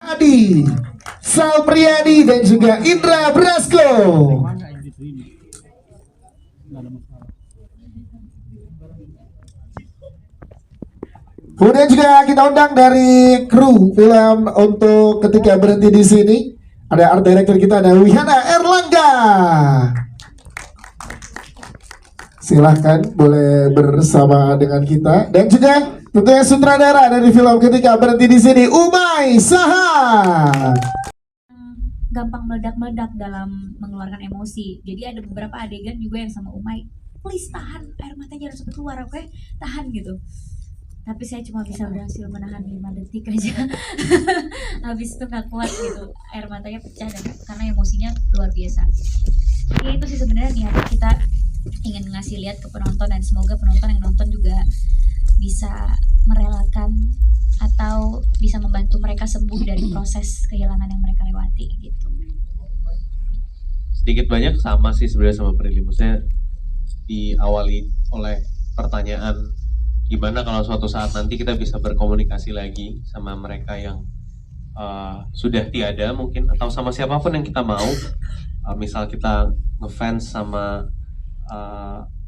Adi, Sal Priadi dan juga Indra Brasko. Kemudian juga kita undang dari kru film untuk ketika berhenti di sini. Ada art director kita, ada Wihana Erlangga. Silahkan boleh bersama dengan kita. Dan juga tentunya sutradara dari film ketika berhenti di sini, Umay Saha. Gampang meledak-meledak dalam mengeluarkan emosi. Jadi ada beberapa adegan juga yang sama Umay, please tahan, air matanya harus sampai keluar, oke? Tahan gitu. Tapi saya cuma bisa berhasil menahan 5 detik aja. Habis itu gak kuat gitu, air matanya pecah dan karena emosinya luar biasa. Ya itu sih sebenarnya niat kita ingin ngasih lihat ke penonton, dan semoga penonton yang nonton juga bisa merelakan atau bisa membantu mereka sembuh dari proses kehilangan yang mereka lewati gitu. Sedikit banyak sama sih sebenarnya sama Prilly. Maksudnya diawali oleh pertanyaan gimana kalau suatu saat nanti kita bisa berkomunikasi lagi sama mereka yang sudah tiada mungkin, atau sama siapapun yang kita mau. Misal kita ngefans sama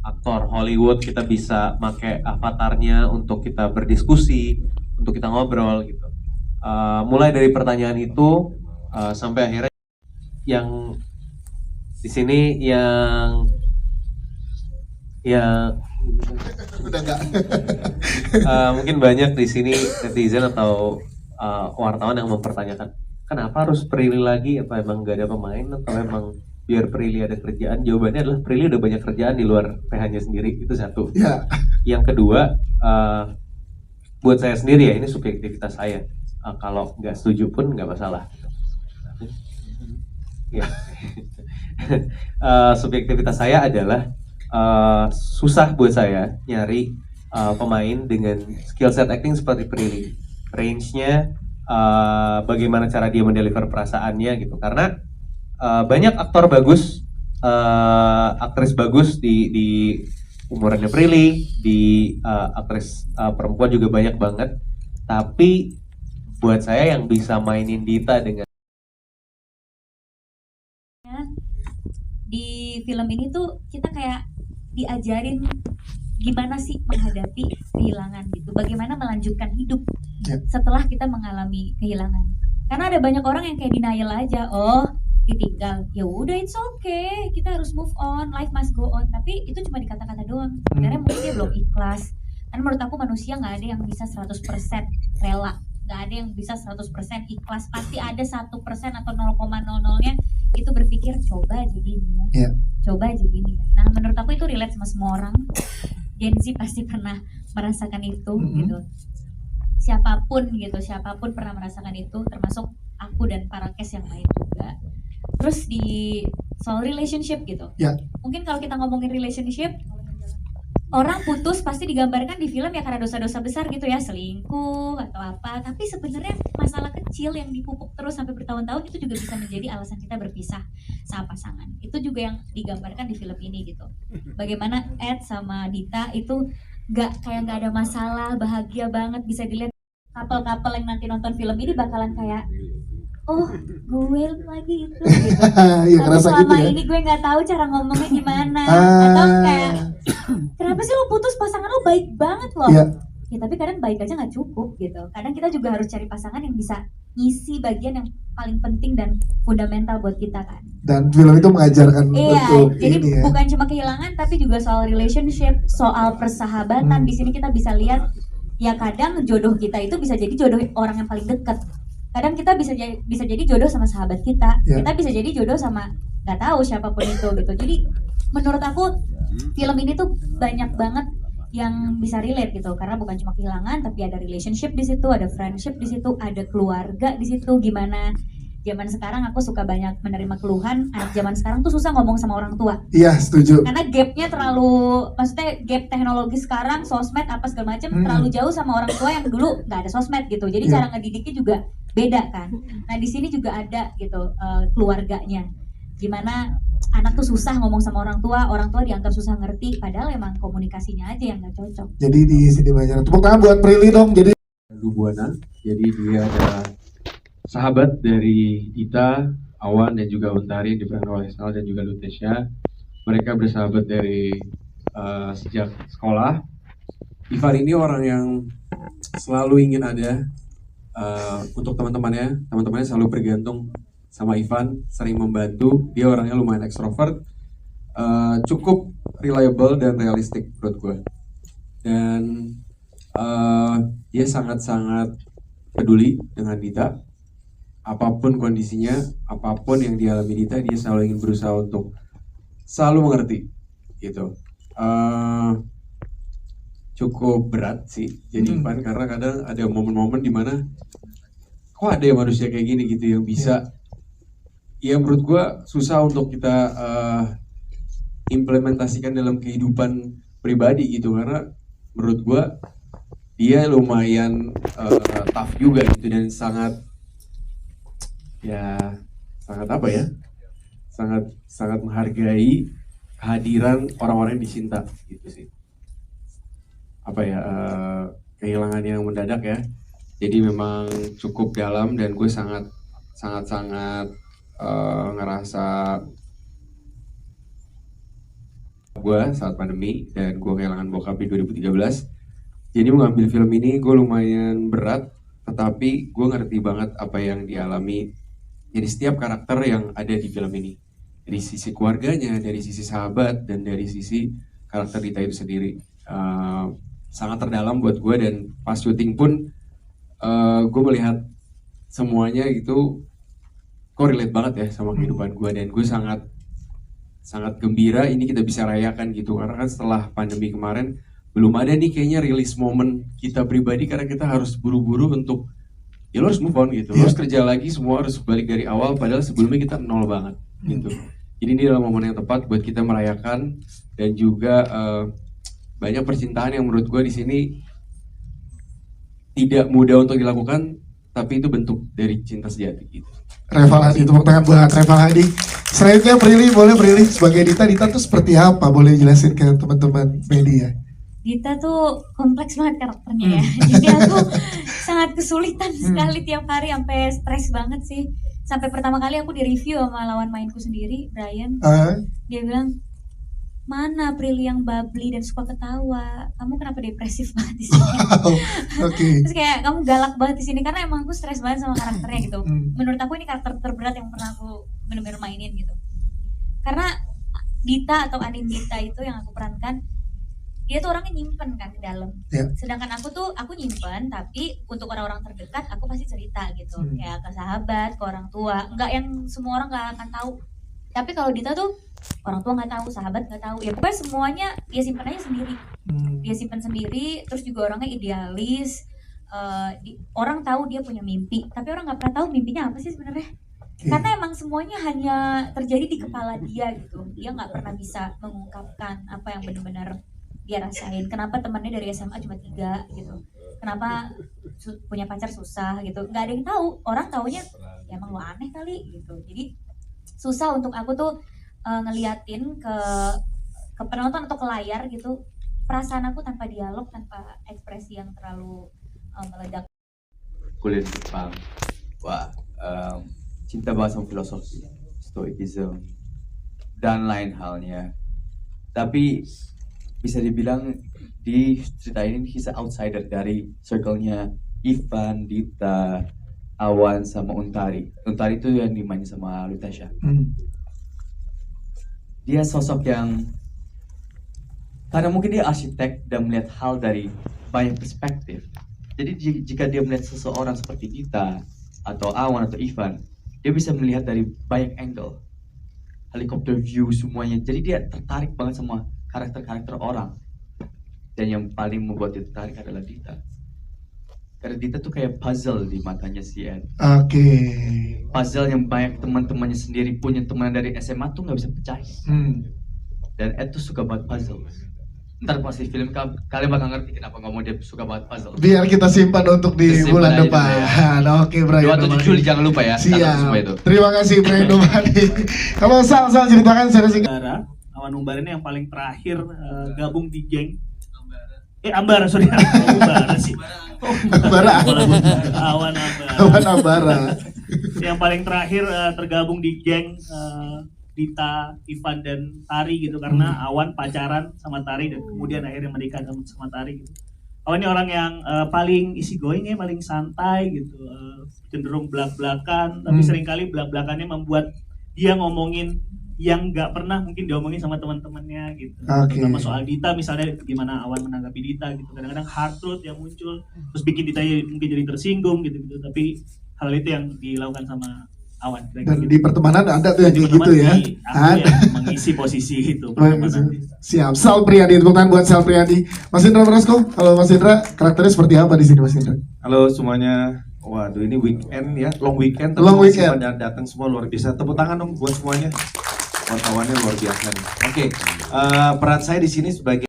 aktor Hollywood, kita bisa pakai avatarnya untuk kita berdiskusi, untuk kita ngobrol gitu. Mulai dari pertanyaan itu sampai akhirnya yang di sini yang Udah enggak. mungkin banyak di sini netizen atau wartawan yang mempertanyakan kenapa harus Prilly lagi, apa emang gak ada pemain atau emang biar Prilly ada kerjaan. Jawabannya adalah Prilly udah banyak kerjaan di luar PH-nya sendiri, itu satu. Ya. Yang kedua, buat saya sendiri ya, ini subjektivitas saya, kalau nggak setuju pun nggak masalah ya. Subjektivitas saya adalah susah buat saya nyari pemain dengan skill set acting seperti Prilly. Range-nya, bagaimana cara dia mendeliver perasaannya gitu. Karena banyak aktor bagus, aktris bagus di umurannya Prilly, di aktris perempuan juga banyak banget. Tapi buat saya yang bisa mainin Dita dengan di film ini tuh kita kayak diajarin gimana sih menghadapi kehilangan gitu, bagaimana melanjutkan hidup setelah kita mengalami kehilangan. Karena ada banyak orang yang kayak denial aja, oh ditinggal, ya udah it's okay, kita harus move on, life must go on. Tapi itu cuma di kata-kata doang, sebenarnya mungkin dia belum ikhlas. Karena menurut aku manusia nggak ada yang bisa 100% rela, nggak ada yang bisa 100% ikhlas. Pasti ada 1% atau 0,00-nya itu berpikir coba aja gini ya, coba aja gini ya. Nah menurut aku itu relate sama semua orang. Gen Z pasti pernah merasakan itu gitu. Siapapun pernah merasakan itu, termasuk aku dan para cast yang lain juga. Terus di soal relationship gitu, mungkin kalau kita ngomongin relationship, orang putus pasti digambarkan di film ya karena dosa-dosa besar gitu ya, selingkuh atau apa. Tapi sebenarnya masalah kecil yang dipupuk terus sampai bertahun-tahun itu juga bisa menjadi alasan kita berpisah sama pasangan. Itu juga yang digambarkan di film ini gitu. Bagaimana Ed sama Dita itu gak ada masalah, bahagia banget. Bisa dilihat couple-couple yang nanti nonton film ini bakalan kayak, oh gue lagi itu gitu. Tapi selama gitu ya? Ini gue nggak tahu cara ngomongnya gimana, atau kayak kenapa sih lo putus, pasangan lo baik banget loh. Ya tapi kadang baik aja nggak cukup gitu. Kadang kita juga harus cari pasangan yang bisa ngisi bagian yang paling penting dan fundamental buat kita kan. Dan film itu mengajarkan untuk jadi ini ya. Bukan cuma kehilangan tapi juga soal relationship, soal persahabatan. Di sini kita bisa lihat ya kadang jodoh kita itu bisa jadi jodoh orang yang paling dekat. Kadang kita bisa jadi jodoh sama sahabat kita, kita bisa jadi jodoh sama nggak tahu siapapun itu gitu. Jadi menurut aku film ini tuh banyak banget yang bisa relate gitu, karena bukan cuma kehilangan tapi ada relationship di situ, ada friendship di situ, ada keluarga di situ. Gimana zaman sekarang aku suka banyak menerima keluhan anak zaman sekarang tuh susah ngomong sama orang tua. Iya, setuju. Karena gapnya terlalu, maksudnya gap teknologi sekarang, sosmed apa segala macam terlalu jauh sama orang tua yang dulu nggak ada sosmed gitu. Jadi cara ngedidiknya juga beda kan. Nah di sini juga ada gitu keluarganya. Gimana anak tuh susah ngomong sama orang tua dianggap susah ngerti, padahal emang komunikasinya aja yang nggak cocok. Jadi di sini banyak tepuk tangan buat Prilly dong. Jadi Lubuana. Jadi dia adalah sahabat dari Dita, Awan, dan juga Untari, diperankan oleh Sal dan juga Lutesya. Mereka bersahabat dari sejak sekolah. Ivan ini orang yang selalu ingin ada untuk teman-temannya selalu bergantung sama Ivan, sering membantu. Dia orangnya lumayan ekstrovert, cukup reliable dan realistik menurut gue. Dan dia sangat-sangat peduli dengan Dita. Apapun kondisinya, apapun yang dialami Dita, dia selalu ingin berusaha untuk selalu mengerti gitu. Cukup berat sih jadi Ivan, karena kadang ada momen-momen dimana kok ada ya manusia kayak gini gitu yang bisa ya menurut gue susah untuk kita implementasikan dalam kehidupan pribadi gitu, karena menurut gue dia lumayan tough juga gitu, dan sangat apa ya, sangat menghargai kehadiran orang-orang yang dicinta gitu sih. Apa ya, kehilangan yang mendadak ya, jadi memang cukup dalam, dan gue sangat ngerasa gue saat pandemi, dan gue kehilangan bokap di 2013. Jadi mengambil film ini gue lumayan berat, tetapi gue ngerti banget apa yang dialami jadi setiap karakter yang ada di film ini, dari sisi keluarganya, dari sisi sahabat, dan dari sisi karakter Dita itu sendiri. Sangat terdalam buat gue, dan pas syuting pun gue melihat semuanya gitu korelate banget ya sama kehidupan gue, dan gue sangat gembira ini kita bisa rayakan gitu, karena kan setelah pandemi kemarin belum ada nih kayaknya rilis momen kita pribadi, karena kita harus buru-buru untuk ya lo harus move on gitu, lo harus kerja lagi, semua harus balik dari awal, padahal sebelumnya kita nol banget gitu. Jadi ini adalah momen yang tepat buat kita merayakan, dan juga banyak percintaan yang menurut gue di sini tidak mudah untuk dilakukan, tapi itu bentuk dari cinta sejati gitu. Reval Hadi, tepuk tangan buat Reval Hadi. Selanjutnya Prilly sebagai Dita tuh seperti apa? Boleh jelasin ke teman-teman media? Dita tuh kompleks banget karakternya ya. Jadi aku sangat kesulitan sekali tiap hari, sampai stres banget sih. Sampai pertama kali aku di-review sama lawan mainku sendiri, Brian. Dia bilang, mana Prilly yang bubbly dan suka ketawa, kamu kenapa depresif banget di sini? Terus kayak kamu galak banget di sini, karena emang aku stres banget sama karakternya gitu. Menurut aku ini karakter terberat yang pernah aku bener-bener mainin gitu. Karena Dita atau Anin Dita itu yang aku perankan, dia tuh orangnya nyimpen kan di dalam. Sedangkan aku nyimpen, tapi untuk orang-orang terdekat aku pasti cerita gitu. Kayak ke sahabat, ke orang tua, nggak yang semua orang nggak akan tahu. Tapi kalau Dita tuh orang tua nggak tahu, sahabat nggak tahu, ya pokoknya semuanya dia simpan aja sendiri. Dia simpan sendiri, terus juga orangnya idealis. Orang tahu dia punya mimpi, tapi orang nggak pernah tahu mimpinya apa sih sebenarnya. Karena emang semuanya hanya terjadi di kepala dia gitu. Dia nggak pernah bisa mengungkapkan apa yang benar-benar dia rasain. Kenapa temannya dari SMA cuma 3 gitu? Kenapa punya pacar susah gitu? Nggak ada yang tahu. Orang taunya ya emang lo aneh kali gitu. Jadi susah untuk aku tuh ngeliatin ke penonton atau ke layar gitu, perasaan aku tanpa dialog, tanpa ekspresi yang terlalu meledak. Kuliah di Jepang, wah, cinta banget sama filosofi, stoicism, dan lain halnya. Tapi bisa dibilang di cerita ini he's an outsider dari circle-nya Ivan, Dita, Awan, sama Untari. Untari itu yang dimainin sama Lutesya. Dia sosok yang, karena mungkin dia arsitek dan melihat hal dari banyak perspektif. Jadi jika dia melihat seseorang seperti Dita atau Awan atau Ivan, dia bisa melihat dari banyak angle, helikopter view semuanya. Jadi dia tertarik banget sama karakter-karakter orang. Dan yang paling membuat dia tertarik adalah Dita. Karena Dita tuh kayak puzzle di matanya si Ed. Puzzle yang banyak teman-temannya sendiri punya, teman dari SMA tuh nggak bisa percaya. Dan Ed tuh suka banget puzzle. Ntar pas di film kalian bakal ngerti kenapa ngomong dia suka banget puzzle. Biar kita simpan untuk di bulan depan. Oke, Brian. 27 Juli jangan lupa ya. Siap. Terima kasih Brian Domani. Kalau Sal ceritakan secara singkat. Awan Umbara ini yang paling terakhir gabung di geng Ambara, sorry. Ambara sih. Ambara. Awan Ambara. Awan Ambara. Yang paling terakhir tergabung di geng Dita, Ivan dan Tari gitu, karena Awan pacaran sama Tari dan kemudian akhirnya menikah sama Tari gitu. Awan ini orang yang paling easy going ya, paling santai gitu, cenderung belak-belakan, tapi seringkali belak-belakannya membuat dia ngomongin yang nggak pernah mungkin diomongin sama teman-temannya gitu. Terutama soal Dita misalnya, gimana Awan menanggapi Dita gitu. Kadang-kadang hard truth yang muncul terus bikin Dita mungkin jadi tersinggung gitu, tapi hal itu yang dilakukan sama Awan. Dan di pertemanan ada tuh yang kayak gitu ya. Ada yang mengisi posisi itu. Siap. Sal Priadi, tepuk tangan buat Sal Priadi. Mas Indra Prasko, halo Mas Indra, karakternya seperti apa di sini Mas Indra? Halo semuanya. Waduh, ini weekend ya, long weekend. Long weekend. Pada datang semua luar biasa. Tepuk tangan dong buat semuanya. Wartawannya luar biasa nih. Oke, peran saya di sini sebagai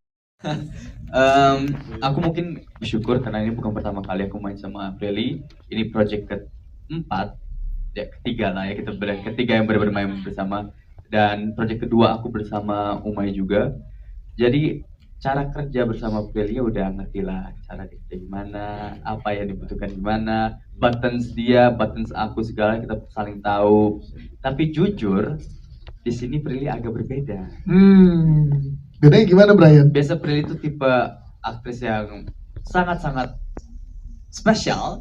Aku mungkin bersyukur karena ini bukan pertama kali aku main sama Prilly. Ini project keempat, ya ketiga lah ya, kita ketiga yang benar-benar main bersama. Dan project kedua aku bersama Umay juga. Jadi cara kerja bersama Prilly ya udah ngerti lah cara kerja gimana, apa yang dibutuhkan gimana, buttons dia, buttons aku, segala kita saling tahu. Tapi jujur di sini Prilly agak berbeda. Bedanya gimana Brian? Biasa Prilly itu tipe aktris yang sangat-sangat spesial.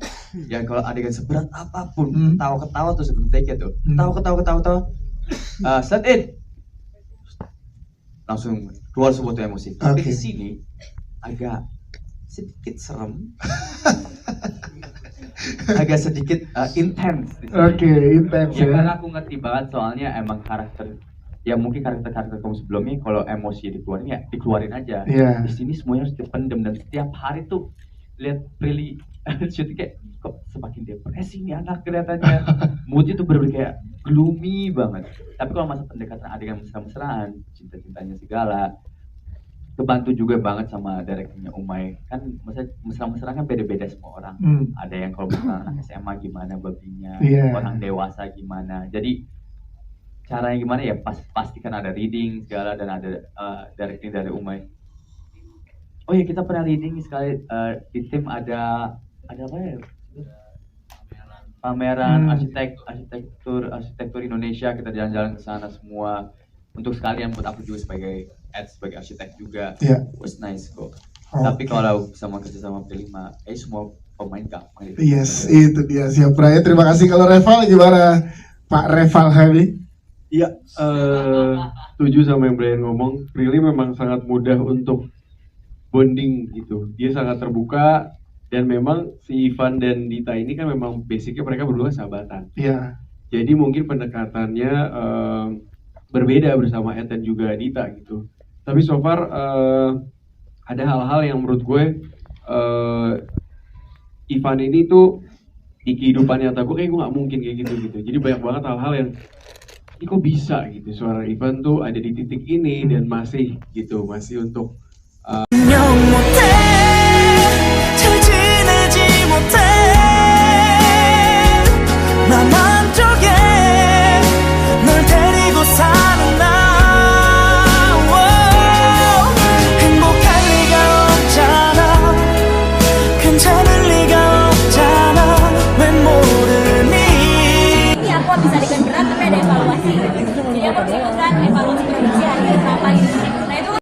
Yang kalau adegan seberat apapun, ketawa-ketawa tuh sebelum take it tuh, ketawa. Set it, langsung keluar sebuah tuh emosi. Tapi di sini agak sedikit serem, agak sedikit intens. Intens Ya ya. karena aku ngerti banget soalnya emang karakter, ya mungkin karakter kamu sebelumnya kalau emosi dikeluarin ya dikeluarin aja. Iya. Di sini semuanya harus dipendem, dan setiap hari tuh lihat Prilly syuting kayak kok semakin depresi nih anak kelihatannya. Moodnya tuh bener-bener kayak gloomy banget. Tapi kalau masa pendekatan adegan mesra-mesraan, cinta-cintanya segala, kebantu juga banget sama directingnya Umay. Kan mesra-mesraan kan beda-beda semua orang. Ada yang kalau misalnya anak SMA gimana babinya, orang dewasa gimana. Jadi caranya gimana ya, pastikan ada reading segala dan ada directing dari Umay. Oh ya, kita pernah reading sekali di tim ada apa ya? Pameran arsitektur Indonesia, kita jalan-jalan ke sana semua. Untuk sekalian buat aku juga sebagai arsitek juga. Was nice kok. Tapi kalau sama kerja sama Prilly mah semua pemain gampang. Yes, itu dia. Siap Brian, terima kasih. Kalau Reval gimana Pak Reval Hadi? Iya, setuju sama yang Brian ngomong. Prilly memang sangat mudah untuk bonding gitu. Dia sangat terbuka, dan memang si Ivan dan Dita ini kan memang basicnya mereka berdua sahabatan. Iya. Jadi mungkin pendekatannya berbeda bersama Ed dan juga Dita gitu. Tapi so far ada hal-hal yang menurut gue Ivan ini tuh di kehidupan nyata gue kayak gue nggak mungkin kayak gitu. Jadi banyak banget hal-hal yang ini kok bisa gitu, suara Ivan tuh ada di titik ini dan masih gitu, masih untuk